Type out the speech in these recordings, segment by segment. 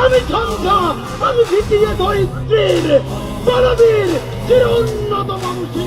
আমি ঝঞ্ঝা, আমি ভিটিয়ে ধরিত্রীর বলবীর চির উন্নত বংশী।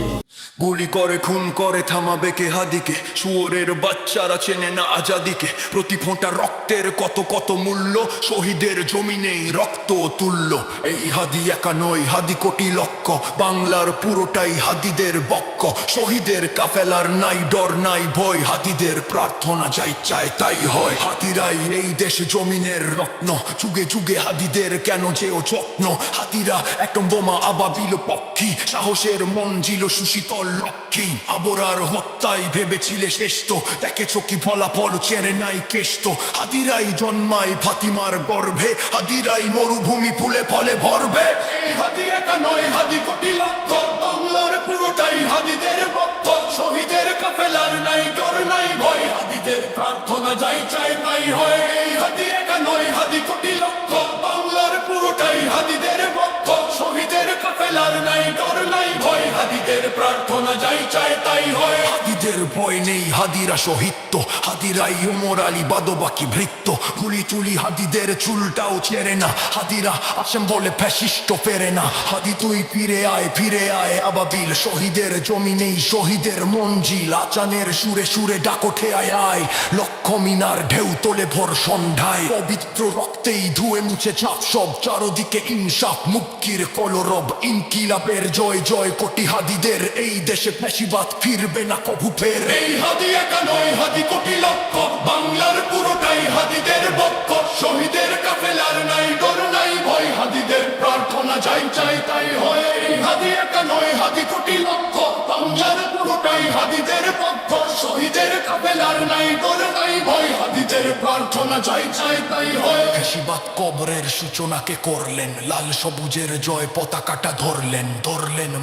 গুলি করে খুন করে থামাবে কে হাদিকে? শুয়োরের বাচ্চারা চেনে না আজাদিকে। প্রতি ফোঁটা রক্তের কত কত মূল্য, শহীদের জমিনেই রক্ত তুল্য। এই হাদি একা নয়, হাদি কোটি লক্ষ, বাংলার পুরোটাই হাদিদের বক্ষ। শহীদের কাফেলার নাই ডর নাই ভয়, হাদিদের প্রার্থনা যাই চায় তাই হয়। হাতিরাই এই দেশ জমিনের রত্ন, যুগে যুগে হাদিদের কেন যেও যত্ন। হাতিরা একদম বোমা আবাবিল পক্ষী, সাহসের মঞ্জিল সুশীতল লক্ষ্মী। আবরার হত্যায় ভেবেছিলে শ্রেষ্ঠ, দেখেছ কি ফলাফল চেরে নাই কেষ্ট। হাদিরাই জন্মায় ফাতিমার গর্ভে, হাদিরাই মরুভূমি ফুলে ফলে ভরবে। এই হাদি একা নয়, হাদি কোটি লক্ষ, বাংলার পুরোটাই হাদিদের পক্ষ। শহীদের কাফেলার নাই ডর নাই ভয়, হাদিদের প্রার্থনা যাই চাই তাই হয়। এই হাদি একা নয়, হাদি কোটি লক্ষ, বাংলার পুরোটাই হাদিদের পক্ষ। শহীদের কাফেলার নাই ডর নাই ভয়, হাদিদের প্রার্থনা যাই চায় তাই হয়। হাদিদের ভয় নেই, হাদিরা শহীদ, হাদিরাই ওমর আলী বাদবাকি ভৃত্য। গুলি চুলি হাদিদের চুলটাও চেরে না, হাদিরা আসেন বলে ফ্যাসিস্ট ফেরে না। হাদি তুই ফিরে আয় আবাবিল, শহীদের জমিনেই শহীদের মঞ্জিল। আচানের সুরে সুরে ডাকোঠে আয় আয়, লক্ষ মিনার ঢেউ তোলে ভোর সন্ধ্যায়। পবিত্র রক্তেই ধুয়ে মুছে চাপ সব, চারদিকে ইনসাফ মুক্তির কলরব। ইনকিলাবের জয় জয় কোটি হাদিদের, এই দেশে ফ্যাসিবাদ ফিরবে না কভু ফের। এই হাদি একা নয়, হাদি কোটি লক্ষ, বাংলার পুরোটাই হাদিদের বক্ষ। শহীদের কাফেলার নাই ডর নাই ভয়, হাদিদের প্রার্থনা যাই চাই তাই হয়। এই হাদি একা নয়, হাদি কোটি লক্ষ, বাংলার পুরোটাই হাদিদের পক্ষ। শহীদের কাফেলার নাই ডর নাই ভয়, হাদিদের প্রার্থনা যাই চাই তাই হয়। ফ্যাসিবাদ কবরের সূচনাকে করলেন, লাল সবুজের জয় পতাকাটা ধরলেন।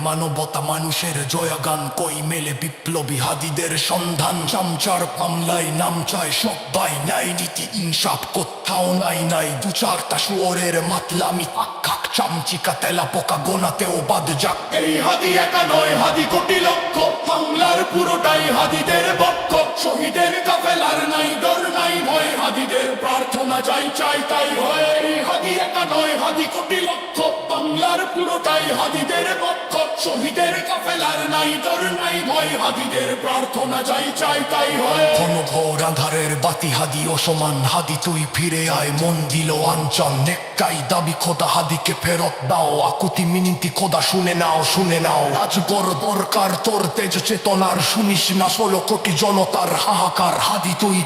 মানবতা মানুষের জয়গান, কই মেলে বিপ্লবী হাদিদের সন্ধান। চামচার পামলায় নাম চায় সবাই, ন্যায় নীতি ইনসাফ কোথাও নাই। দু চারটা শুয়োরের মাতলামি আখ্যাক, চামচিকা তেলা পোকা গোনাতেও বাদ যাক। এই হাদি একা নয়, হাদি কোটি লক্ষ, বাংলার পুরোটাই হাদিদের বক্ষ। শহীদের কাফেলার নাই ডর নাই ভয়, হাদিদের প্রার্থনা যাই চাই তাই হয়। এই হাদি একা নয়, হাদি কোটি লক্ষ, বাংলার পুরোটাই হাদিদের বক্ষ। শহীদের কাফেলার নাই ডর নাই ভয়, হাদিদের প্রার্থনা যাই চাই তাই হয়। ঘন ঘোর আঁধারের বাতি হাদি অসমান, হাদি তুই ফিরে আয় মন দিল আঞ্চল। নেকটাই দাবি খোদা হাদিকে ফেরত দাও, আকুতি মিনতি খোদা শুনে নাও। আজ বড় দরকার তোর তেজ চেতনার, শুনিস না 16 কোটি জনতার হাহাকার। হাদি তুই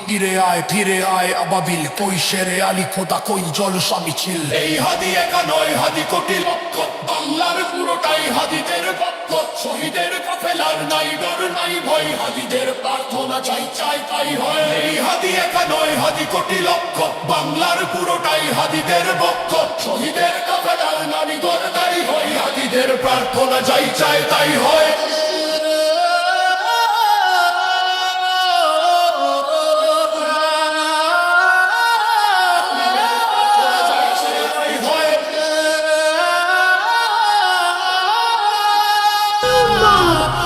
ফিরে আয় আবাবিল, কই শেরে আলী খোদা কই জলসা মিছিল। এই হাদি একা নয়, হাদি কোটি লক্ষ, বাংলার পুরোটাই হাদিদের পক্ষ। শহীদের কাফেলার নাই ডর নাই ভয়, হাদিদের প্রার্থনা চাই চাই তাই হয়। এই হাদি একা নয়, হাদি কোটি লক্ষ, বাংলার পুরোটাই হাদিদের পক্ষ। শহীদের কাফেলার নাই ডর নাই ভয়, হাদিদের প্রার্থনা যাই চাই তাই হয়।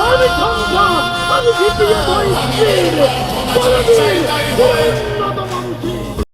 আমি ঝঞ্ঝা, আমি ভিটিয়ে ধরিত্রীর বলবীর চির